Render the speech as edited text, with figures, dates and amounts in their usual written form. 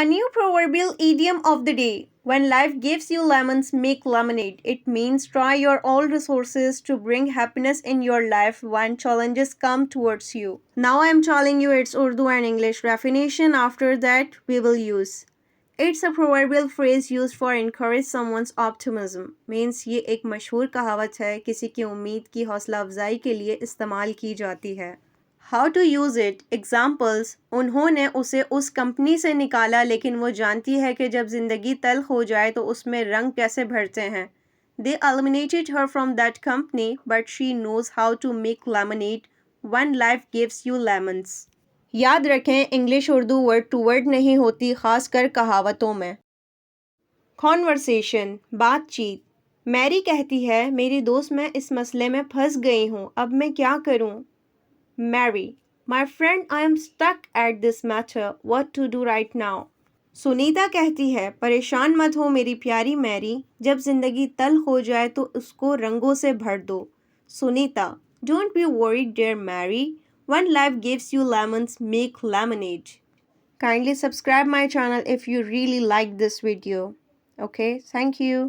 A new proverbial idiom of the day. When life gives you lemons, make lemonade. It means try your all resources to bring happiness in your life when challenges come towards you. Now I am telling you its Urdu and English definition. After that, we will use. It's a proverbial phrase used for encourage someone's optimism. Means ये एक मशहूर कहावत है किसी की उम्मीद की हौसला अफजाई के लिए इस्तेमाल की जाती है. How to use it examples. उन्होंने उसे उस कंपनी से निकाला लेकिन वो जानती है कि जब ज़िंदगी तल्ख हो जाए तो उसमें रंग कैसे भरते हैं. They eliminated her from that company but she knows how to make lemonade when life gives you lemons. याद रखें English Urdu word to word नहीं होती, खासकर कहावतों में. कॉन्वर्सेशन बातचीत. मैरी कहती है मेरी दोस्त मैं इस मसले में फंस गई हूँ, अब मैं क्या करूँ. Mary, my friend, I am stuck at this matter. What to do right now? Sunita कहती है परेशान मत हो मेरी प्यारी मैरी, जब जिंदगी तल्ख हो जाए तो उसको रंगों से भर दो. Sunita, don't be worried dear Mary. When life gives you lemons, make lemonade. Kindly subscribe my channel if you really like this video. Okay, thank you.